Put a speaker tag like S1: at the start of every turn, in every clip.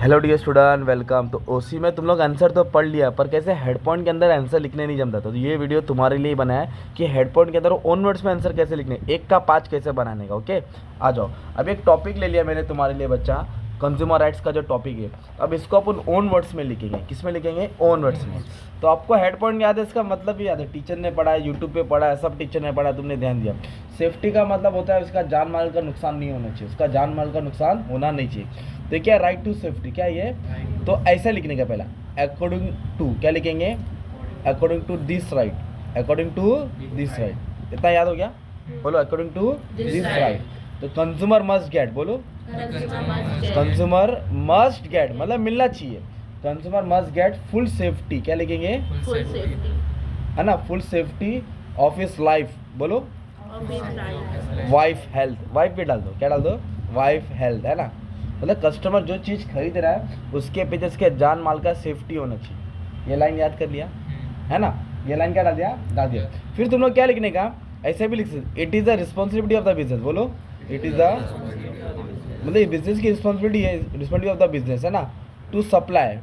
S1: Hello dear student, welcome. तो ओसी में तुम लोग आंसर तो पढ़ लिया, पर कैसे हेड पॉइंट के अंदर आंसर लिखने नहीं जमता। तो ये वीडियो तुम्हारे लिए बना है कि हेड पॉइंट के अंदर ओन वर्ड्स में आंसर कैसे लिखने, 1 का 5 कैसे बनाने का। ओके, आ जाओ। अब एक टॉपिक ले लिया मैंने तुम्हारे लिए बच्चा, कंज्यूमर राइट्स का जो टॉपिक है। अब इसको अपन ओन वर्ड्स में लिखेंगे। किस में लिखेंगे? ओन वर्ड्स में। तो आपको हेड पॉइंट याद है, इसका मतलब भी याद है, टीचर ने पढ़ा है, यूट्यूब पे पढ़ा है, सब टीचर ने पढ़ा, तुमने ध्यान दिया। सेफ्टी का मतलब होता है उसका जान माल का नुकसान नहीं होना चाहिए, उसका जान माल का नुकसान होना नहीं चाहिए। तो क्या राइट टू सेफ्टी, क्या ये? तो ऐसा लिखने का पहला, अकॉर्डिंग टू, क्या लिखेंगे? According to this right, according to this right. इतना याद हो गया? बोलो, अकॉर्डिंग टू दिस राइट। तो कंज्यूमर मस्ट गेट, बोलो, कंज्यूमर मस्ट गेट मतलब मिलना चाहिए। Consumer must get full safety, क्या लिखेंगे?
S2: फुल सेफ्टी,
S1: है ना, full safety of his life, बोलो, वाइफ हेल्थ, वाइफ भी डाल दो, क्या डाल दो? वाइफ हेल्थ, है ना। मतलब कस्टमर जो चीज़ खरीद रहा है उसके पीछे उसके जान माल का सेफ्टी होना चाहिए। ये लाइन याद कर लिया, है ना। ये लाइन क्या डाल दिया? डाल दिया। फिर तुम लोग क्या लिखने का? ऐसे भी लिख सकते, it is the responsibility of the business, बोलो, इट इज़ द, मतलब बिजनेस की रिस्पॉन्सिबिलिटी है, रिस्पॉन्सिबिलिटी ऑफ द बिजनेस, है ना, to supply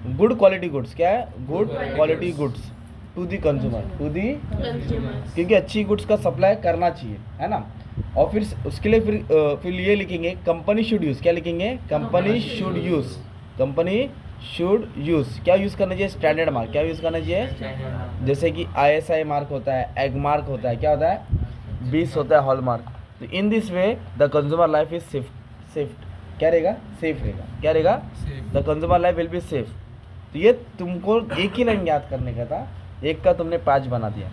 S1: good quality goods, क्या है? Good quality goods to the consumer, to the, क्योंकि अच्छी गुड्स का सप्लाई करना चाहिए, है ना। और फिर उसके लिए फिर ये लिखेंगे, कंपनी शुड यूज़, क्या लिखेंगे? Company should use, company should use, क्या यूज़ करना चाहिए? स्टैंडर्ड मार्क, क्या यूज़ करना चाहिए? जैसे कि ISI मार्क होता है, एग मार्क होता है, क्या होता है? 20 होता है हॉल मार्क। तो in this way the consumer life is safe, क्या रहेगा? सेफ रहेगा, क्या रहेगा? The consumer life will be safe. तो ये तुमको एक ही लाइन याद करने का था, एक का तुमने 5 बना दिया।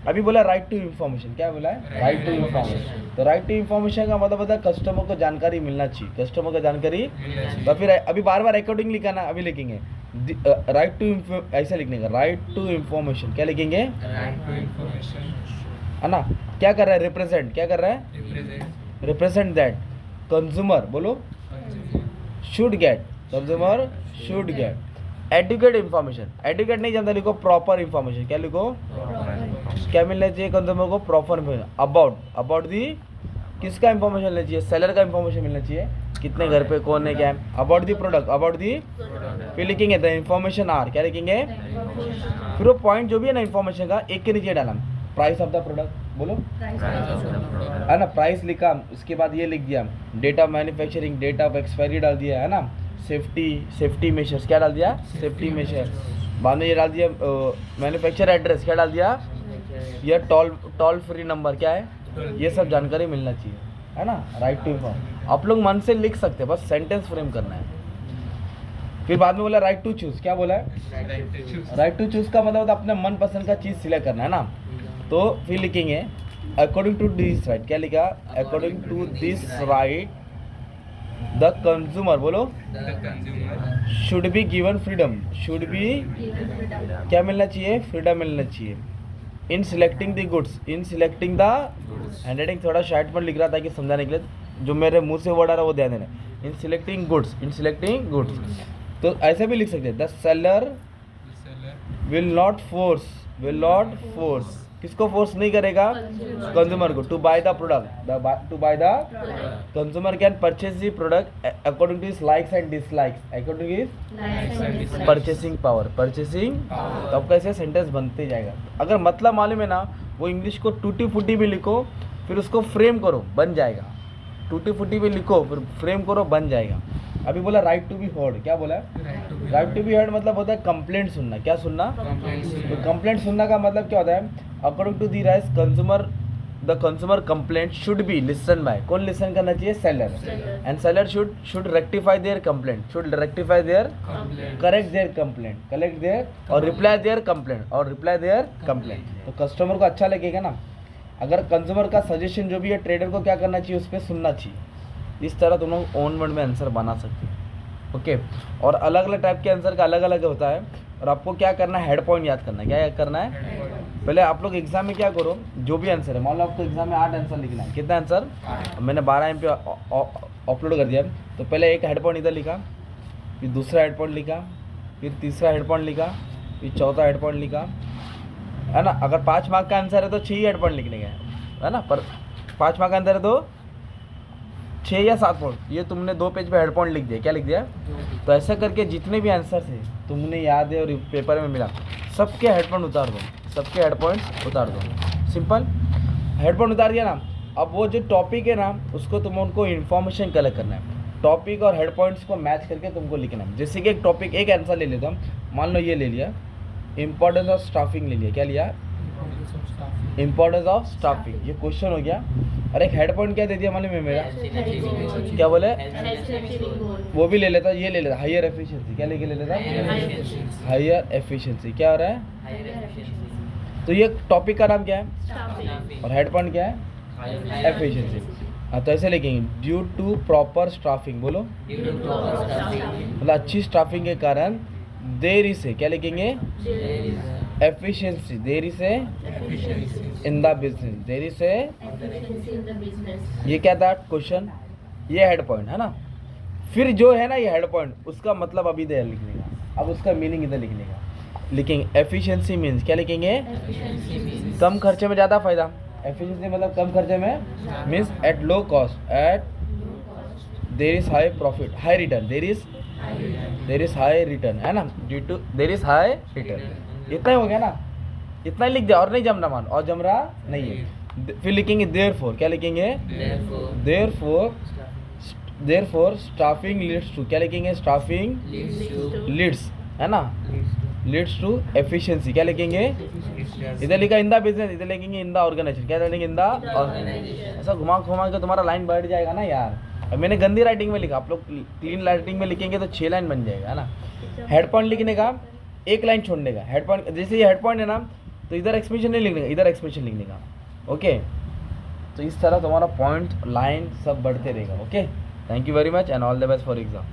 S1: अभी बोला राइट टू इन्फॉर्मेशन, क्या बोला है? Right to information. तो राइट टू इन्फॉर्मेशन का मतलब होता है कस्टमर को जानकारी मिलना चाहिए, कस्टमर को जानकारी। तो फिर अभी बार बार अकॉर्डिंग लिखा ना, अभी लिखेंगे राइट टू, ऐसा लिखने का, राइट टू इन्फॉर्मेशन, क्या लिखेंगे?
S2: राइट टू इन्फॉर्मेशन,
S1: है ना। क्या कर रहा है? रिप्रेजेंट, क्या कर रहा है? रिप्रेजेंट दैट कंज्यूमर, बोलो, should get, consumer should get educate information. Educate नहीं जानता, लिखो प्रॉपर इन्फॉर्मेशन, क्या लिखो? क्या मिलना चाहिए कंज्यूमर को? प्रॉपर इन्फॉर्मेशन अबाउट दी, किसका इन्फॉर्मेशन मिलना चाहिए? सेलर का इन्फॉर्मेशन मिलना चाहिए, कितने घर पे कौन है, क्या है। About the product, about the, फिर लिखेंगे द इन्फॉर्मेशन आर, क्या लिखेंगे? फिर वो पॉइंट जो भी है ना इन्फॉर्मेशन का, एक के नीचे डाला, प्राइस ऑफ द प्रोडक्ट, बोलो, है ना, प्राइस लिखा। उसके बाद ये लिख दिया, date of manufacturing, date of expiry डाल दिया, है ना। सेफ्टी मेजर्स, क्या डाल दिया? Safety measure. बाद में ये डाल दिया मैन्युफैक्चर एड्रेस, क्या डाल दिया? ये टोल फ्री नंबर, क्या है? ये सब जानकारी मिलना चाहिए, है ना। राइट टू इन्फॉर्म आप लोग मन से लिख सकते हैं, बस सेंटेंस फ्रेम करना है। फिर बाद में बोला राइट टू चूज, क्या बोला है? राइट टू चूज का मतलब होता है अपने मनपसंद का चीज़ सिलेक्ट करना, है ना। तो फिर लिखेंगे अकॉर्डिंग टू दिस राइट, क्या लिखा? According to this right the consumer, बोलो, should be given freedom, should be, क्या मिलना चाहिए? फ्रीडम मिलना चाहिए। In selecting the goods, in selecting the, handwriting थोड़ा शार्ट पर लिख रहा था कि समझाने के लिए, जो मेरे मुंह से वर्ड आ रहा है वो ध्यान देना। In selecting goods, in selecting goods. तो ऐसे भी लिख सकते हैं, the seller will not force, किसको फोर्स नहीं करेगा? कंज्यूमर को, to buy the product, to buy the, consumer can purchase the product according to his likes and dislikes, according to his purchasing power, तो आपका ऐसे सेंटेंस बनते जाएगा। अगर मतलब मालूम है ना, वो इंग्लिश को टूटी फूटी भी लिखो, फिर उसको फ्रेम करो, बन जाएगा। टूटी फूटी भी लिखो, फिर फ्रेम करो, बन जाएगा। अभी बोला राइट टू बी हर्ड, क्या बोला? राइट टू बी हर्ड मतलब होता है कंप्लेंट सुनना, क्या सुनना? तो कंप्लेंट सुनना का मतलब क्या होता है? According to the right consumer, the consumer complaint should be listen by, कौन लिसन करना चाहिए? Seller. And seller should rectify their complaint, should rectify their, correct their complaint, और रिप्लाई देयर कंप्लेंट। तो कस्टमर को अच्छा लगेगा ना। अगर कंज्यूमर का सजेशन जो भी है, ट्रेडर को क्या करना चाहिए? उस पर सुनना चाहिए। इस तरह तुम लोग ओन वर्ड में आंसर बना सकते हो। ओके, और अलग अलग टाइप के आंसर का अलग अलग होता है। और आपको क्या करना है? हेड पॉइंट याद करना है। क्या याद करना है? पहले आप लोग एग्जाम में क्या करो, जो भी आंसर है, मान लो आपको एग्जाम में 8 आंसर लिखना है। कितना आंसर? मैंने 12 MB अपलोड कर दिया। तो पहले एक हेड पॉइंट इधर लिखा, फिर दूसरा हेड पॉइंट लिखा, फिर तीसरा हेड पॉइंट लिखा, फिर चौथा हेड पॉइंट लिखा, है ना। अगर 5 मार्क का आंसर है तो 6 हेड पॉइंट लिखने का है ना। पर 5 मार्क का आंसर है तो 6 या 7 पॉइंट, ये तुमने 2 पेज पे हेड पॉइंट लिख दिया, क्या लिख दिया? तो ऐसा करके जितने भी आंसर थे तुमने याद है और पेपर में मिला, सबके हेड पॉइंट उतार दो, सबके हेड पॉइंट्स उतार दो। सिंपल, हेड पॉइंट उतार दिया ना। अब वो जो टॉपिक है ना, उसको तुम उनको इन्फॉर्मेशन कलेक्ट करना है, टॉपिक और हेड पॉइंट्स को मैच करके तुमको लिखना है। जैसे कि एक टॉपिक, एक आंसर ले लेता हूँ, मान लो ये ले लिया, इंपॉर्टेंस ऑफ स्टाफिंग ले लिया, क्या लिया? इंपॉर्टेंस ऑफ स्टाफिंग, ये क्वेश्चन हो गया। और एक हेड पॉइंट क्या दे दिया मालूम है मेरा? क्या बोले? वो भी ले लेता, ये ले लेता हायर एफिशिएंसी, क्या लेके ले लेता? Higher efficiency. क्या हो रहा है? तो ये टॉपिक का नाम क्या है और हेड पॉइंट क्या है? एफिशिएंसी। हाँ, तो ऐसे लिखेंगे, ड्यू टू प्रॉपर स्टाफिंग, बोलो, मतलब अच्छी स्टाफिंग के कारण देर इज से, क्या लिखेंगे? एफिशिएंसी, देर इज से in the business, there is से, ये क्या था क्वेश्चन? ये हेड पॉइंट है ना। फिर जो है ना ये हेड पॉइंट, उसका मतलब अभी इधर लिखने का, अब उसका मीनिंग इधर लिखने का। लिखेंगे एफिशिएंसी मीन्स, क्या लिखेंगे? कम खर्चे में ज़्यादा फायदा। एफिशिएंसी मतलब कम खर्चे में, means at low cost, at there is high profit, high return, there is high return, है ना, due to there is high return. इतना ही हो गया ना, इतना ही लिख दिया, और नहीं जम रहा मान, और जम रहा नहीं है। फिर लिखेंगे देयरफॉर, क्या लिखेंगे? देयरफॉर स्टाफिंग लीड्स टू, क्या लिखेंगे? स्टाफिंग लीड्स, है ना, लीड्स टू एफिशिएंसी, क्या लिखेंगे? इधर लिखा इन द बिजनेस, इधर लिखेंगे इन द ऑर्गेनाइजेशन, क्या लिखेंगे? In the organization. ऐसा घुमा घुमा के तुम्हारा लाइन बढ़ जाएगा ना यार। अब मैंने गंदी राइटिंग में लिखा, आप लोग क्लीन राइटिंग में लिखेंगे तो 6 लाइन बन जाएगा, है ना। हेड पॉइंट लिखने का 1 लाइन छोड़ने का, हेड पॉइंट जैसे ये हेड पॉइंट है ना, तो इधर एक्सप्लेनेशन नहीं लिखने का, इधर एक्सप्लेनेशन लिखने का। ओके, तो इस तरह तुम्हारा पॉइंट, लाइन सब बढ़ते रहेगा। Okay, thank you very much and all the best for exam.